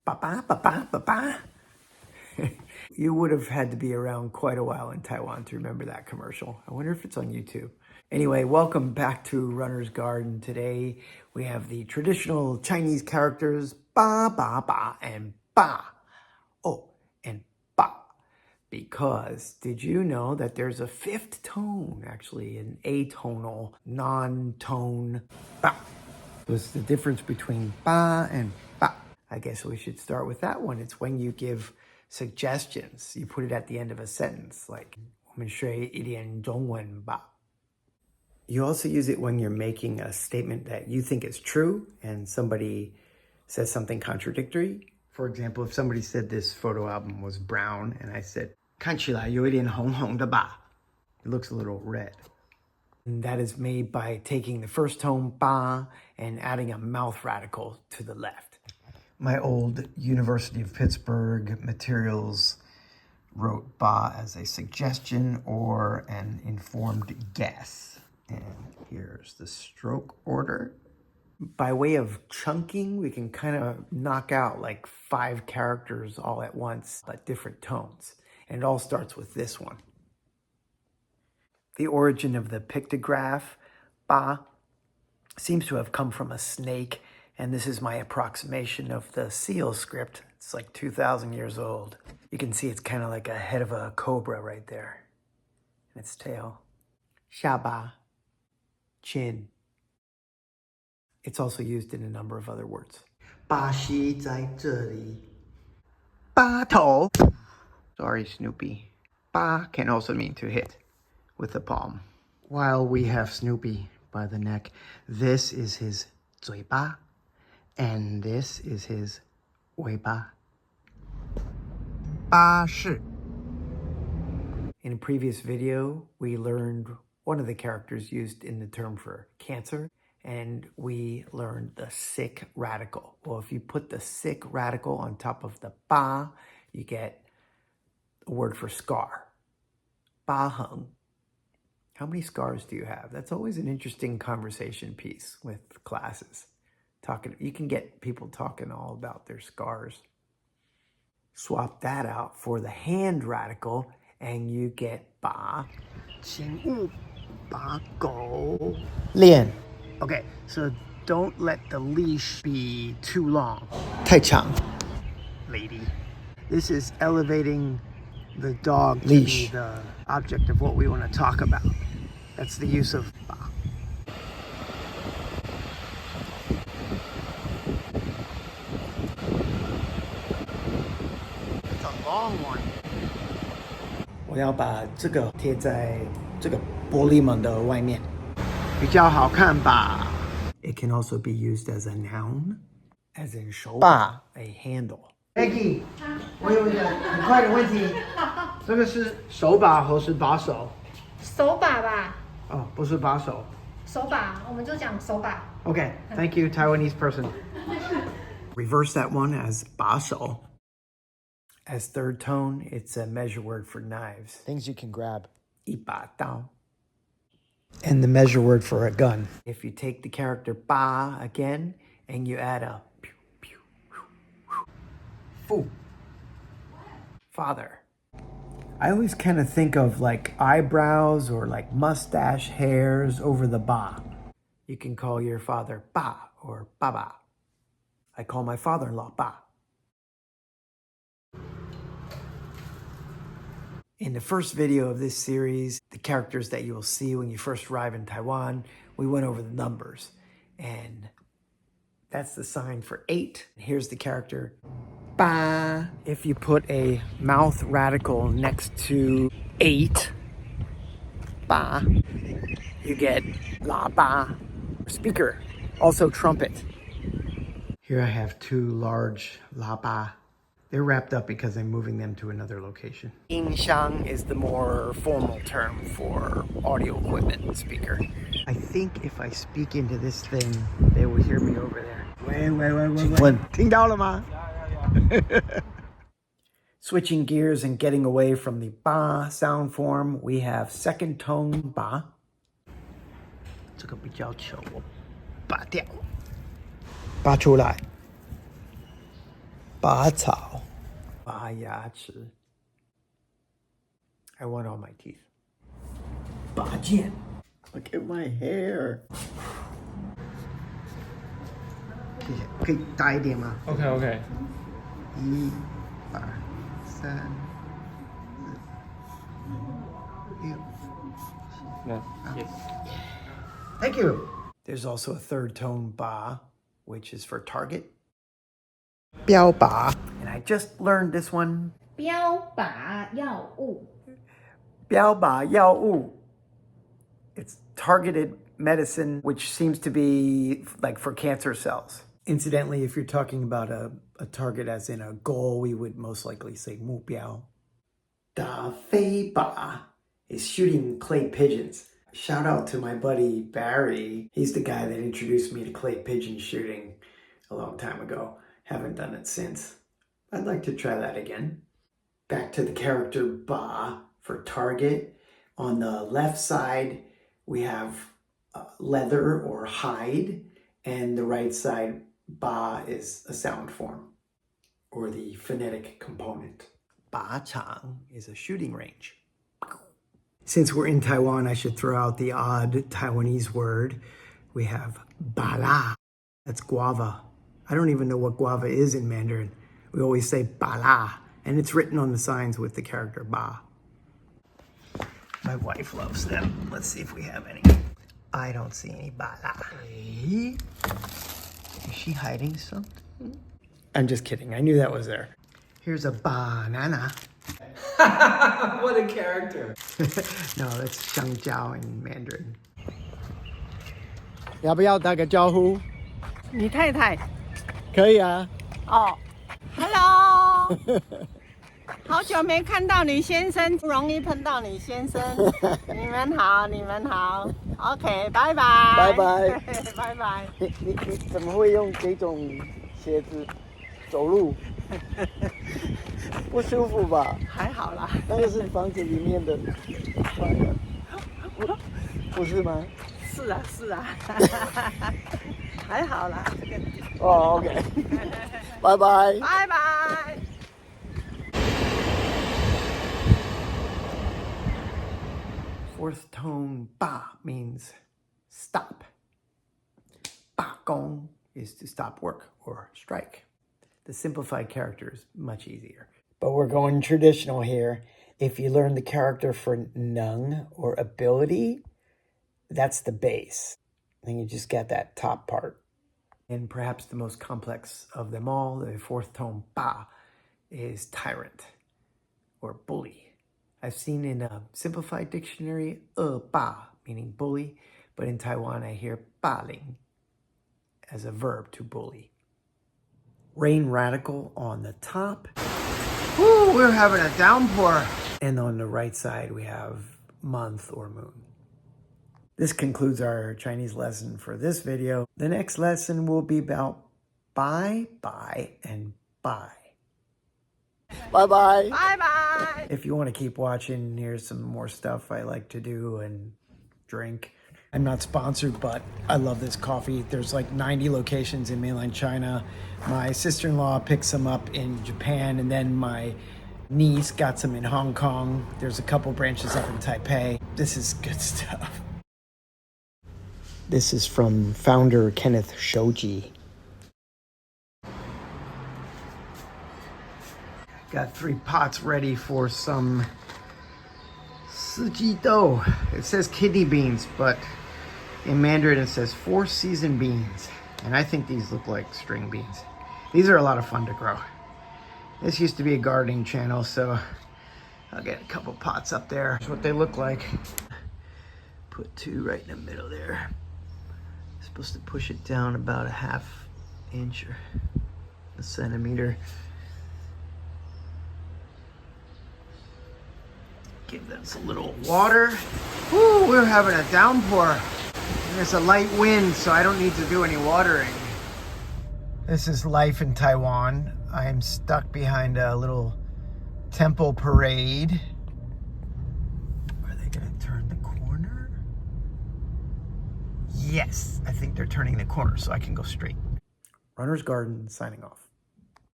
Ba ba ba ba ba ba. You would have had to be around quite a while in Taiwan to remember that commercial. I wonder if it's on YouTube. Anyway, welcome back to Runner's Garden. Today we have the traditional Chinese characters ba ba ba and ba. Oh, and ba. Because did you know that there's a fifth tone, actually, an atonal, non-tone ba? What's the difference between ba and ba? I guess we should start with that one. It's when you give suggestions. You put it at the end of a sentence, like 我们学一点中文吧. You also use it when you're making a statement that you think is true and somebody says something contradictory. For example, if somebody said this photo album was brown and I said 看起来有一点红红的吧. It looks a little red. And that is made by taking the first tone ba and adding a mouth radical to the left. My old University of Pittsburgh materials wrote ba as a suggestion or an informed guess. And here's the stroke order. By way of chunking, we can kind of knock out like 5 characters all at once, but different tones. And it all starts with this one. The origin of the pictograph, ba, seems to have come from a snake, and this is my approximation of the seal script. It's like 2,000 years old. You can see it's kind of like a head of a cobra right there, and its tail. Shaba, chin. It's also used in a number of other words. 巴西在这里. 巴头. Sorry, Snoopy. Ba can also mean to hit with the palm. While we have Snoopy by the neck, this is his 嘴巴, and this is his 尾巴. 巴士. In a previous video, we learned one of the characters used in the term for cancer, and we learned the sick radical. Well, if you put the sick radical on top of the ba, you get a word for scar. 疤痕. How many scars do you have? That's always an interesting conversation piece with classes. You can get people talking all about their scars. Swap that out for the hand radical and you get 把. 请勿把狗练. Okay, so don't let the leash be too long. 太长, lady. This is elevating the dog leash to be the object of what we want to talk about. That's the use of ba. It's a long one. 我要把这个贴在这个玻璃门的外面，比较好看吧。It can also be used as a noun, as in 手把, a handle. Peggy, 我有一个很快的问题，这个是手把或是把手？手把吧。哦，不是把手。手把，我们就讲手把。Okay, thank you, Taiwanese person. Reverse that one as 把手. As third tone, it's a measure word for knives. Things you can grab. 一把刀. And the measure word for a gun. If you take the character ba again and you add a pew, pew, fu. Father. I always kind of think of like eyebrows or like mustache hairs over the ba. You can call your father ba or baba. I call my father-in-law ba. In the first video of this series, the characters that you will see when you first arrive in Taiwan, we went over the numbers. And that's the sign for 8. Here's the character ba. If you put a mouth radical next to 8, ba, you get la ba, speaker, also trumpet. Here I have 2 large la ba. They're wrapped up because I'm moving them to another location. 音箱 is the more formal term for audio equipment speaker. I think if I speak into this thing, they will hear me over there. 喂，听到了吗？Switching gears and getting away from the ba sound form, we have second tone ba. 这个比较糗，我拔掉，拔出来。拔草, 拔牙齿. I want all my teeth. 拔剑. Look at my hair. 可以大一点吗？ OK OK。一、二、三、四、六。 Yes. Thank you. There's also a third tone ba, which is for target. 标靶. And I just learned this one. 标靶药物。标靶药物. It's targeted medicine, which seems to be like for cancer cells. Incidentally, if you're talking about a target as in a goal, we would most likely say 目标. 打飞靶 is shooting clay pigeons. Shout out to my buddy Barry. He's the guy that introduced me to clay pigeon shooting a long time ago. Haven't done it since. I'd like to try that again. Back to the character ba for target. On the left side, we have leather or hide, and the right side, ba, is a sound form, or the phonetic component. Ba chang is a shooting range. Since we're in Taiwan, I should throw out the odd Taiwanese word. We have bala. That's guava. I don't even know what guava is in Mandarin. We always say bala, and it's written on the signs with the character ba. My wife loves them. Let's see if we have any. I don't see any bala. Hey? Is she hiding something? I'm just kidding. I knew that was there. Here's a banana. What a character. No, that's 香蕉 in Mandarin. 要不要打个招呼？你太太可以啊。哦 ，Hello， 好久没看到你先生，不容易碰到你先生。你们好，你们好 ，OK， 拜拜，拜拜，拜拜。你怎么会用这种鞋子走路？不舒服吧？还好啦，那个是房子里面的，不是吗？是啊，是啊，还好啦。哦 ，OK， 拜拜，拜拜。Fourth tone ba means stop. Ba gong is to stop work or strike. The simplified character is much easier. But we're going traditional here. If you learn the character for neng or ability, that's the base. Then you just get that top part. And perhaps the most complex of them all, the fourth tone ba, is tyrant or bully. I've seen in a simplified dictionary, ba, meaning bully, but in Taiwan I hear baling as a verb to bully. Rain radical on the top. Ooh, we're having a downpour. And on the right side, we have month or moon. This concludes our Chinese lesson for this video. The next lesson will be about bye, bye, and bye. Bye-bye. Bye-bye. If you want to keep watching, here's some more stuff I like to do and drink. I'm not sponsored, but I love this coffee. There's like 90 locations in mainland China. My sister-in-law picks some up in Japan, and then my niece got some in Hong Kong. There's a couple branches up in Taipei. This is good stuff. This is from founder Kenneth Shoji. Got 3 pots ready for some dough. It says kidney beans, but in Mandarin it says 4 seasoned beans. And I think these look like string beans. These are a lot of fun to grow. This used to be a gardening channel, so I'll get a couple pots up there. That's what they look like. Put 2 right in the middle there. Supposed to push it down about a ½ inch or a centimeter. Give them some little water. Woo, we're having a downpour. And there's a light wind, so I don't need to do any watering. This is life in Taiwan. I'm stuck behind a little temple parade. Are they gonna turn the corner? Yes, I think they're turning the corner so I can go straight. Runner's Garden signing off.